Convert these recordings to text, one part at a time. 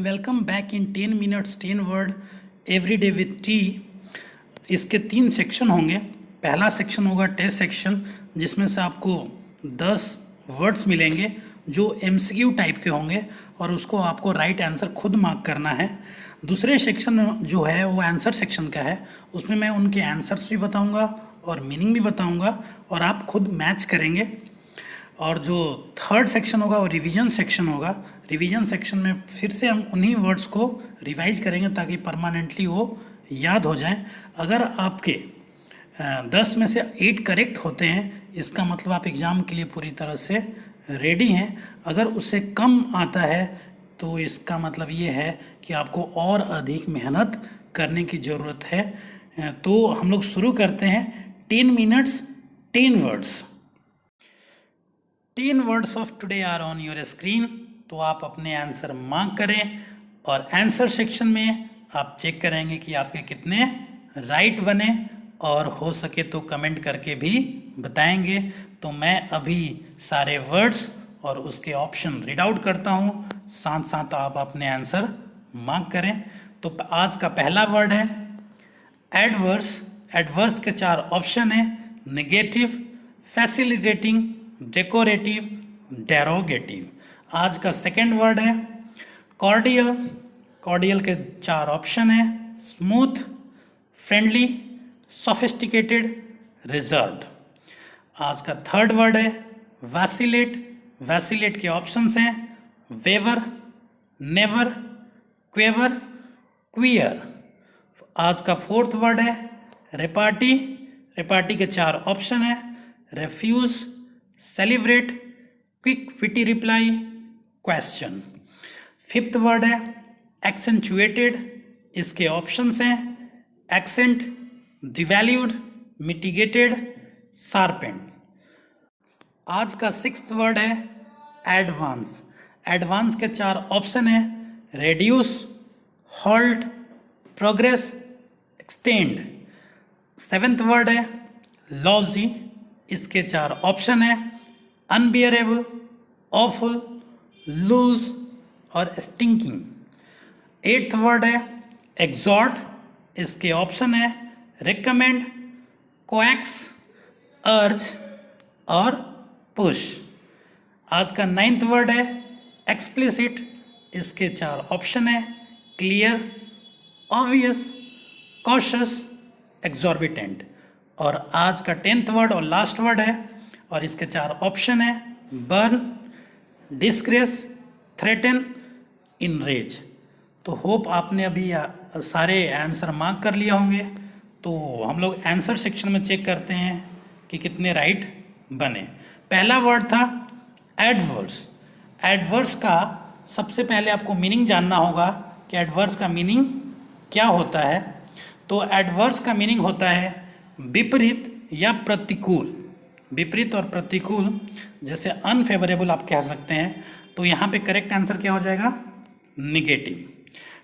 Welcome back in 10 minutes 10 word every day with T. इसके 3 section होंगे। पहला section होगा टेस्ट सेक्शन, जिसमें से आपको 10 वर्ड्स मिलेंगे जो एमसीक्यू टाइप के होंगे और उसको आपको राइट आंसर खुद मार्क करना है। दूसरे सेक्शन जो है वो आंसर सेक्शन का है, उसमें मैं उनके आंसर्स भी बताऊंगा और मीनिंग भी बताऊंगा और आप खुद मैच करेंगे। और जो थर्ड सेक्शन होगा वो रिवीजन सेक्शन होगा। रिवीजन सेक्शन में फिर से हम उन्हीं वर्ड्स को रिवाइज करेंगे ताकि परमानेंटली वो याद हो जाएं। अगर आपके 10 में से 8 करेक्ट होते हैं, इसका मतलब आप एग्ज़ाम के लिए पूरी तरह से रेडी हैं। अगर उससे कम आता है तो इसका मतलब ये है कि आपको और अधिक मेहनत करने की ज़रूरत है। तो हम लोग शुरू करते हैं। 10 minutes 10 words. 10 words of today are on your screen. तो आप अपने आंसर मार्क करें और आंसर सेक्शन में आप चेक करेंगे कि आपके कितने राइट बने, और हो सके तो कमेंट करके भी बताएंगे। तो मैं अभी सारे वर्ड्स और उसके ऑप्शन रीड आउट करता हूँ, साथ साथ आप अपने आंसर मार्क करें। तो आज का पहला वर्ड है एडवर्स। एडवर्स के 4 ऑप्शन हैं: नेगेटिव, फैसिलिटेटिंग, डेकोरेटिव, डेरोगेटिव। आज का सेकेंड वर्ड है कॉर्डियल। कॉर्डियल के 4 ऑप्शन हैं: स्मूथ, फ्रेंडली, सोफिस्टिकेटेड, रिजर्व्ड। आज का थर्ड वर्ड है वैसिलेट। वैसिलेट के ऑप्शंस हैं वेवर, नेवर, क्वेवर, क्वियर। आज का फोर्थ वर्ड है रिपार्टी। रिपार्टी के 4 ऑप्शन हैं: refuge, celebrate, quick witty reply, question. Fifth word है एक्सेंचुएटेड। इसके ऑप्शंस हैं एक्सेंट, डिवैल्यूड, मिटिगेटेड, शार्पेंड। आज का सिक्स्थ वर्ड है एडवांस। एडवांस के 4 ऑप्शन हैं reduce, halt, progress, extend. Seventh word है लॉजी। इसके 4 ऑप्शन हैं अनबियरेबल, ऑफुल, लूज और स्टिंकिंग। एट्थ वर्ड है एग्जॉर्ट। इसके ऑप्शन है रिकमेंड, कोएक्स, अर्ज और पुश। आज का 9th वर्ड है एक्सप्लिसिट। इसके 4 ऑप्शन है क्लियर, ऑब्वियस, कॉशस, एग्जॉर्बिटेंट। और आज का 10th वर्ड और लास्ट वर्ड है, और इसके 4 ऑप्शन है बर्न, डिस्ग्रेस, थ्रेटन, इनरेज। तो होप आपने अभी सारे आंसर मार्क कर लिए होंगे। तो हम लोग आंसर सेक्शन में चेक करते हैं कि कितने राइट बने। पहला वर्ड था एडवर्स। एडवर्स का सबसे पहले आपको मीनिंग जानना होगा कि एडवर्स का मीनिंग क्या होता है। तो एडवर्स का मीनिंग होता है विपरीत या प्रतिकूल। विपरीत और प्रतिकूल, जैसे अनफेवरेबल आप कह सकते हैं। तो यहाँ पे करेक्ट आंसर क्या हो जाएगा? निगेटिव।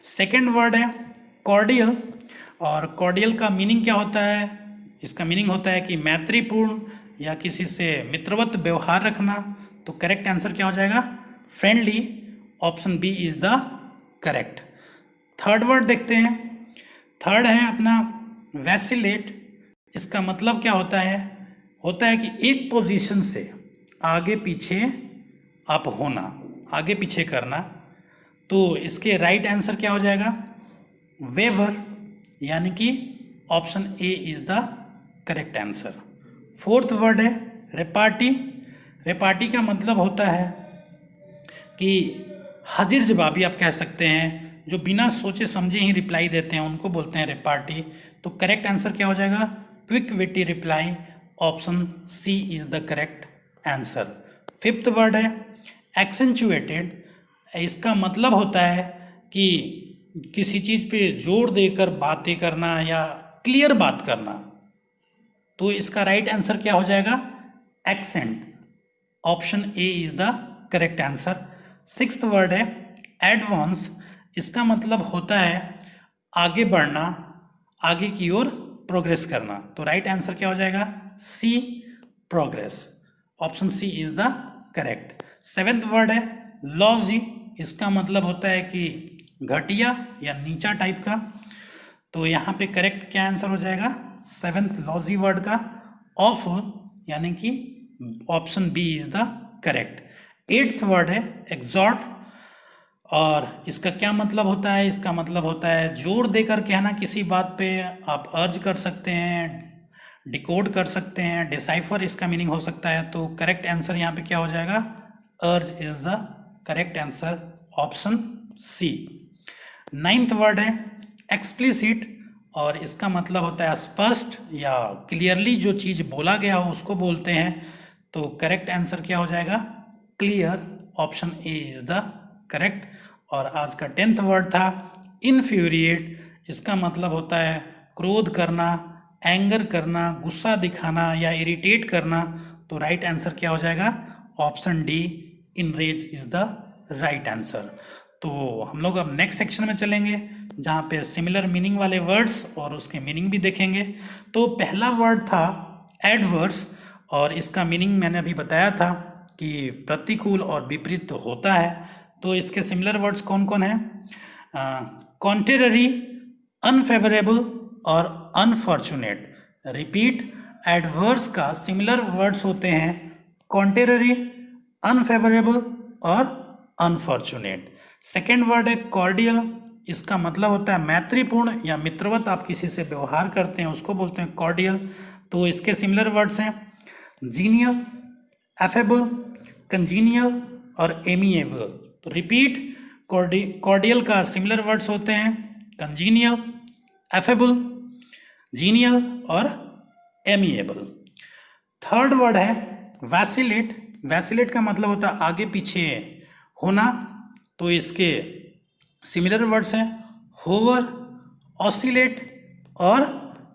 सेकेंड वर्ड है कॉर्डियल। और कॉर्डियल का मीनिंग क्या होता है? इसका मीनिंग होता है कि मैत्रीपूर्ण या किसी से मित्रवत व्यवहार रखना। तो करेक्ट आंसर क्या हो जाएगा? Friendly. Option B is the correct. Third word देखते हैं। थर्ड है अपना वैसिलेट। इसका मतलब क्या होता है? होता है कि एक पोजीशन से आगे पीछे आप होना, आगे पीछे करना। तो इसके राइट आंसर क्या हो जाएगा? वेवर, यानी कि option A is the correct answer. Fourth word है रेपार्टी। रेपार्टी का मतलब होता है कि हाजिर जवाबी आप कह सकते हैं, जो बिना सोचे समझे ही रिप्लाई देते हैं उनको बोलते हैं रेपार्टी। तो करेक्ट आंसर क्या हो जाएगा? Quick witty reply. Option C is the correct answer. Fifth word है एक्सेंचुएटेड। इसका मतलब होता है कि किसी चीज़ पे जोर देकर बातें करना या क्लियर बात करना। तो इसका राइट आंसर क्या हो जाएगा? Accent. Option A is the correct answer. Sixth word है एडवांस। इसका मतलब होता है आगे बढ़ना, आगे की ओर प्रोग्रेस करना। तो राइट आंसर क्या हो जाएगा? C, progress. Option C is the correct. Seventh word है लॉजी। इसका मतलब होता है कि घटिया या नीचा टाइप का। तो यहाँ पे करेक्ट क्या आंसर हो जाएगा? 7th लॉजी वर्ड का ऑफुल, यानी कि option B is the correct. 8th word है एग्जॉर्ट, और इसका क्या मतलब होता है? इसका मतलब होता है जोर देकर कहना किसी बात पे। आप अर्ज कर सकते हैं, डिकोड कर सकते हैं, डिसाइफर इसका मीनिंग हो सकता है। तो करेक्ट आंसर यहाँ पे क्या हो जाएगा? Urge is the correct answer, option C. 9th word है एक्सप्लिसिट, और इसका मतलब होता है स्पष्ट या क्लियरली जो चीज़ बोला गया हो उसको बोलते हैं। तो करेक्ट आंसर क्या हो जाएगा? Clear, option A is the correct. और आज का 10th वर्ड था इनफ्यूरिएट, इसका मतलब होता है क्रोध करना, एंगर करना, गुस्सा दिखाना या इरिटेट करना। तो राइट आंसर क्या हो जाएगा? Option D, enraged is the right answer. तो हम लोग अब नेक्स्ट सेक्शन में चलेंगे जहाँ पे सिमिलर मीनिंग वाले वर्ड्स और उसके मीनिंग भी देखेंगे। तो पहला वर्ड था एडवर्स, और इसका मीनिंग मैंने अभी बताया था कि प्रतिकूल और विपरीत होता है। तो इसके सिमिलर वर्ड्स कौन कौन हैं? कॉन्ट्रेरी, अनफेवरेबल और अनफॉर्चुनेट। रिपीट, एडवर्स का सिमिलर वर्ड्स होते हैं कॉन्ट्रेरी, अनफेवरेबल और अनफॉर्चुनेट। सेकेंड वर्ड है कॉर्डियल, इसका मतलब होता है मैत्रीपूर्ण या मित्रवत आप किसी से व्यवहार करते हैं उसको बोलते हैं कॉर्डियल। तो इसके सिमिलर वर्ड्स हैं जीनियल, एफेबल, कंजीनियल और एमिएबल। तो रिपीट, कॉर्डियल का सिमिलर वर्ड्स होते हैं कंजीनियल, एफेबल, जीनियल और एमिएबल। थर्ड वर्ड है वैसिलेट। वैसिलेट का मतलब होता है आगे पीछे होना। तो इसके सिमिलर वर्ड्स हैं होवर, ऑसिलेट और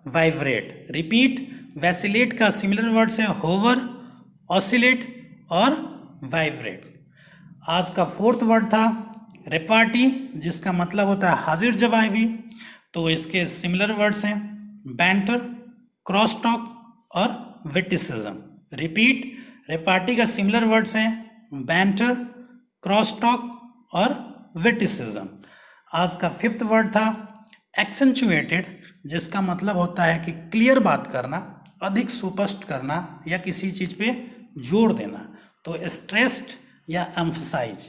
वाइब्रेट। रिपीट, वैसिलेट का सिमिलर वर्ड्स हैं होवर, ऑसिलेट और वाइब्रेट। आज का फोर्थ वर्ड था रेपार्टी, जिसका मतलब होता है हाजिर जवाबी। तो इसके सिमिलर वर्ड्स हैं बैंटर, क्रॉस टॉक और विटिसिज्म। रिपीट, रेपार्टी का सिमिलर वर्ड्स हैं बैंटर, क्रॉस टॉक और विटिसिज्म। आज का फिफ्थ वर्ड था एक्सेंचुएटेड, जिसका मतलब होता है कि क्लियर बात करना, अधिक सुस्पष्ट करना या किसी चीज़ पे जोर देना। तो स्ट्रेस्ड या एम्फसाइज।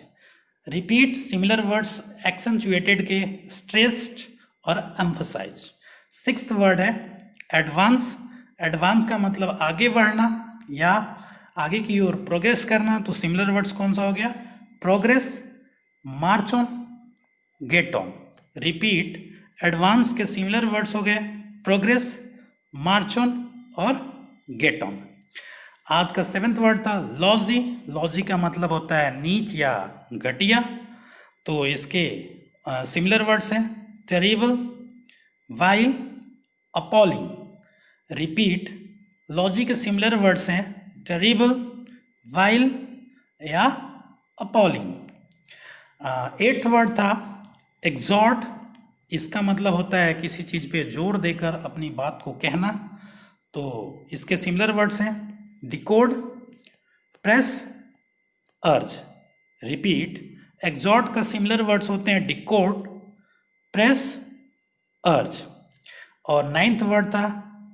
रिपीट, सिमिलर वर्ड्स एक्सेंचुएटेड के स्ट्रेस्ड और एम्फसाइज। सिक्स्थ वर्ड है एडवांस। एडवांस का मतलब आगे बढ़ना या आगे की ओर प्रोग्रेस करना। तो सिमिलर वर्ड्स कौन सा हो गया? Progress, march on, get on. Repeat, advance के सिमिलर वर्ड्स हो गए प्रोग्रेस, मार्च ऑन और गेट ऑन। आज का सेवेंथ वर्ड था लॉजी। लॉजी का मतलब होता है नीच या घटिया। तो इसके सिमिलर वर्ड्स हैं terrible, while, appalling. Repeat, logy के सिमिलर वर्ड्स हैं टेरिबल, वाइल या अपॉलिंग। एट्थ वर्ड था एग्जॉर्ट। इसका मतलब होता है किसी चीज़ पे जोर देकर अपनी बात को कहना। तो इसके सिमिलर वर्ड्स हैं डिकोड, प्रेस, अर्ज। रिपीट, एग्जॉर्ट का सिमिलर वर्ड्स होते हैं डिकोड, प्रेस, अर्ज। और नाइन्थ वर्ड था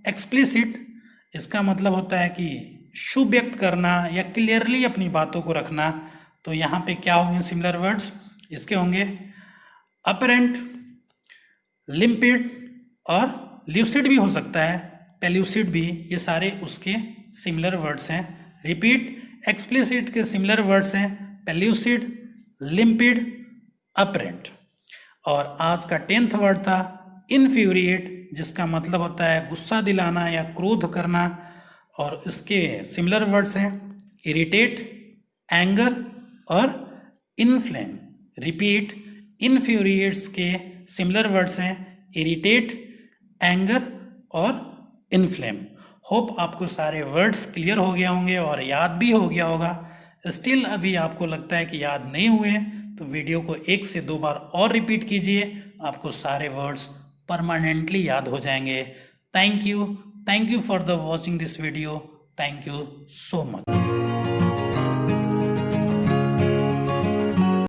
एक्सप्लिसिट। इसका मतलब होता है कि शुभ व्यक्त करना या क्लियरली अपनी बातों को रखना। तो यहाँ पे क्या होंगे सिमिलर वर्ड्स? इसके होंगे अपरेंट, लिम्पिड और ल्यूसिड भी हो सकता है, पेल्यूसिड भी। ये सारे उसके सिमिलर वर्ड्स हैं। रिपीट, एक्सप्लिसिट के सिमिलर वर्ड्स हैं पेल्यूसिड, लिम्पिड, अपरेंट। और आज का 10th वर्ड था इनफ्यूरिएट, जिसका मतलब होता है गुस्सा दिलाना या क्रोध करना। और इसके सिमिलर वर्ड्स हैं इरिटेट, एंगर और इन्फ्लेम। रिपीट, इनफ्यूरिएट्स के सिमिलर वर्ड्स हैं इरिटेट, एंगर और इन्फ्लेम। होप आपको सारे वर्ड्स क्लियर हो गया होंगे और याद भी हो गया होगा। स्टिल अभी आपको लगता है कि याद नहीं हुए तो वीडियो को 1 से 2 बार और रिपीट कीजिए, आपको सारे वर्ड्स परमानेंटली याद हो जाएंगे। Thank you for the watching this video. Thank you so much.